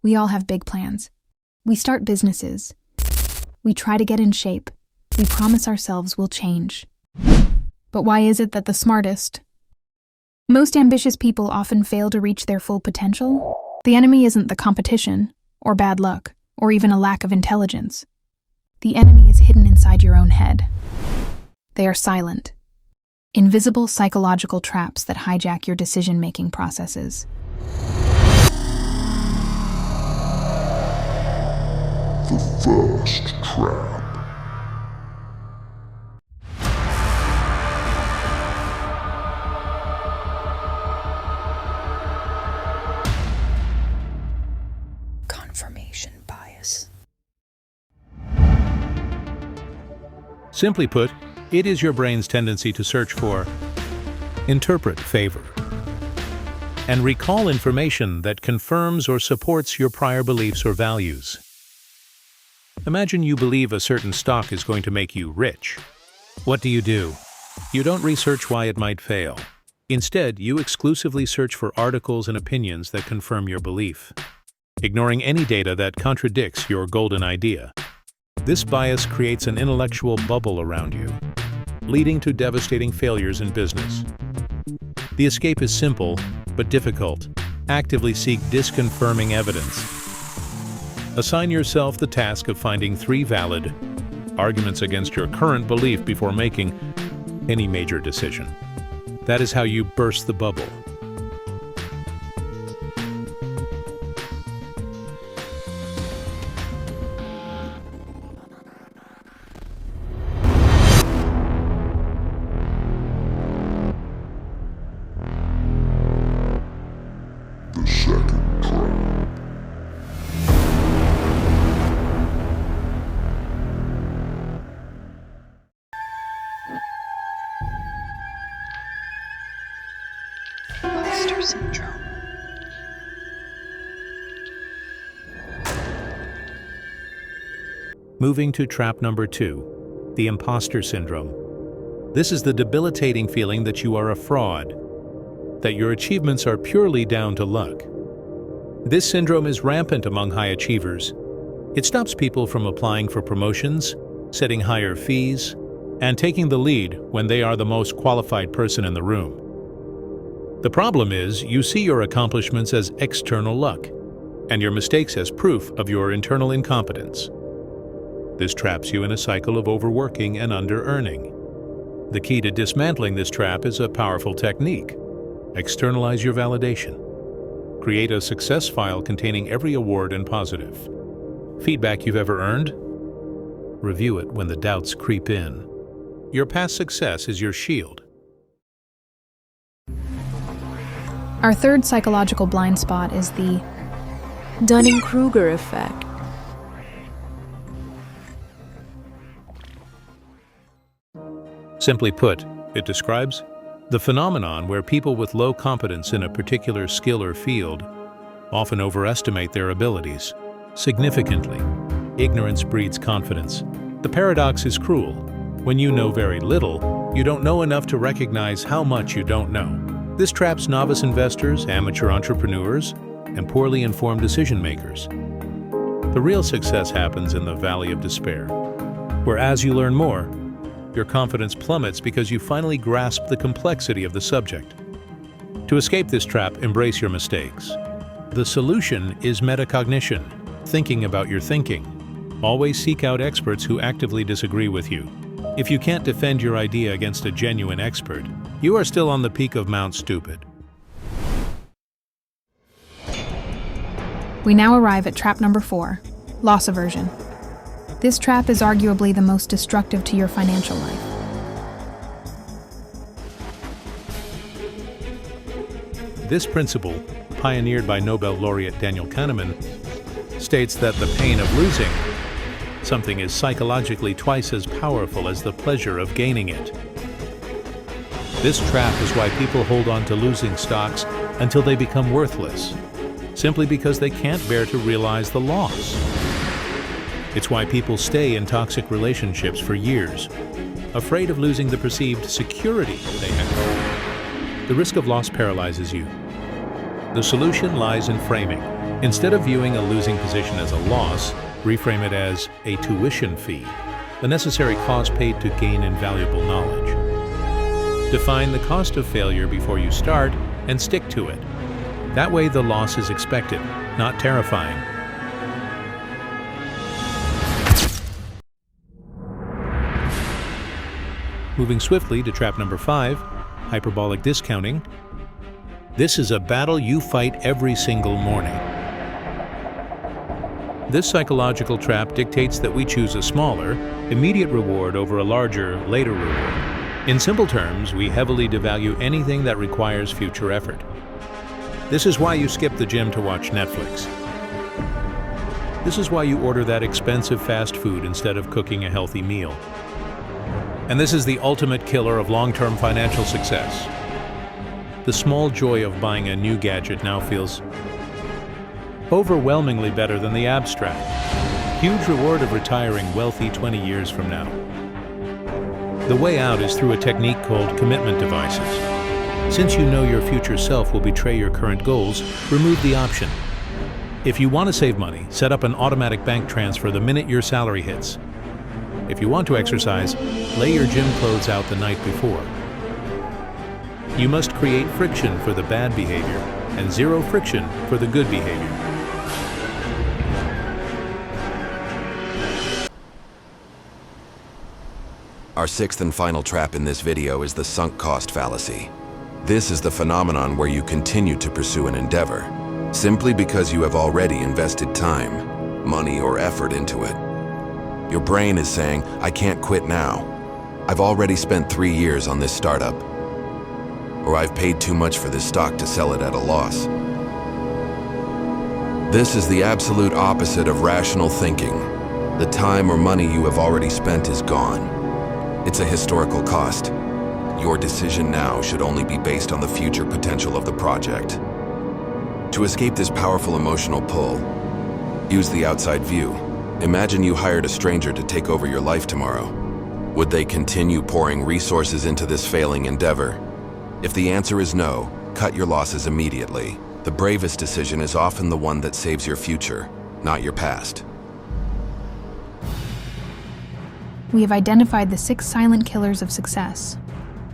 We all have big plans. We start businesses. We try to get in shape. We promise ourselves we'll change. But why is it that the smartest, most ambitious people often fail to reach their full potential? The enemy isn't the competition, or bad luck, or even a lack of intelligence. The enemy is hidden inside your own head. They are silent, invisible psychological traps that hijack your decision-making processes. The first trap. Confirmation bias. Simply put, it is your brain's tendency to search for, interpret favor, and recall information that confirms or supports your prior beliefs or values. Imagine you believe a certain stock is going to make you rich. What do? You don't research why it might fail. Instead, you exclusively search for articles and opinions that confirm your belief, ignoring any data that contradicts your golden idea. This bias creates an intellectual bubble around you, leading to devastating failures in business. The escape is simple, but difficult. Actively seek disconfirming evidence. Assign yourself the task of finding 3 valid arguments against your current belief before making any major decision. That is how you burst the bubble. The second trap. Imposter Syndrome. Moving to trap number 2, the Imposter Syndrome. This is the debilitating feeling that you are a fraud, that your achievements are purely down to luck. This syndrome is rampant among high achievers. It stops people from applying for promotions, setting higher fees, and taking the lead when they are the most qualified person in the room. The problem is, you see your accomplishments as external luck, and your mistakes as proof of your internal incompetence. This traps you in a cycle of overworking and under-earning. The key to dismantling this trap is a powerful technique. Externalize your validation. Create a success file containing every award and positive feedback you've ever earned. Review it when the doubts creep in. Your past success is your shield. Our third psychological blind spot is the Dunning-Kruger Effect. Simply put, it describes the phenomenon where people with low competence in a particular skill or field often overestimate their abilities. Significantly, ignorance breeds confidence. The paradox is cruel. When you know very little, you don't know enough to recognize how much you don't know. This traps novice investors, amateur entrepreneurs, and poorly informed decision makers. The real success happens in the valley of despair, where as you learn more, your confidence plummets because you finally grasp the complexity of the subject. To escape this trap, embrace your mistakes. The solution is metacognition, thinking about your thinking. Always seek out experts who actively disagree with you. If you can't defend your idea against a genuine expert, you are still on the peak of Mount Stupid. We now arrive at trap number 4, loss aversion. This trap is arguably the most destructive to your financial life. This principle, pioneered by Nobel laureate Daniel Kahneman, states that the pain of losing something is psychologically twice as powerful as the pleasure of gaining it. This trap is why people hold on to losing stocks until they become worthless, simply because they can't bear to realize the loss. It's why people stay in toxic relationships for years, afraid of losing the perceived security they have. The risk of loss paralyzes you. The solution lies in framing. Instead of viewing a losing position as a loss, reframe it as a tuition fee, the necessary cost paid to gain invaluable knowledge. Define the cost of failure before you start and stick to it. That way the loss is expected, not terrifying. Moving swiftly to trap number 5, hyperbolic discounting. This is a battle you fight every single morning. This psychological trap dictates that we choose a smaller, immediate reward over a larger, later reward. In simple terms, we heavily devalue anything that requires future effort. This is why you skip the gym to watch Netflix. This is why you order that expensive fast food instead of cooking a healthy meal. And this is the ultimate killer of long-term financial success. The small joy of buying a new gadget now feels overwhelmingly better than the abstract, huge reward of retiring wealthy 20 years from now. The way out is through a technique called commitment devices. Since you know your future self will betray your current goals, remove the option. If you want to save money, set up an automatic bank transfer the minute your salary hits. If you want to exercise, lay your gym clothes out the night before. You must create friction for the bad behavior and zero friction for the good behavior. Our sixth and final trap in this video is the sunk cost fallacy. This is the phenomenon where you continue to pursue an endeavor simply because you have already invested time, money, or effort into it. Your brain is saying, I can't quit now. I've already spent 3 years on this startup. Or I've paid too much for this stock to sell it at a loss. This is the absolute opposite of rational thinking. The time or money you have already spent is gone. It's a historical cost. Your decision now should only be based on the future potential of the project. To escape this powerful emotional pull, use the outside view. Imagine you hired a stranger to take over your life tomorrow. Would they continue pouring resources into this failing endeavor? If the answer is no, cut your losses immediately. The bravest decision is often the one that saves your future, not your past. We have identified the 6 silent killers of success,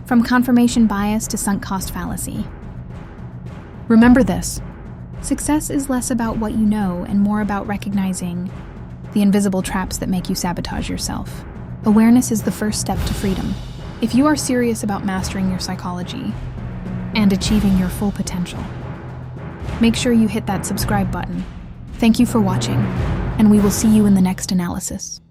from confirmation bias to sunk cost fallacy. Remember this: success is less about what you know and more about recognizing the invisible traps that make you sabotage yourself. Awareness is the first step to freedom. If you are serious about mastering your psychology and achieving your full potential, make sure you hit that subscribe button. Thank you for watching, and we will see you in the next analysis.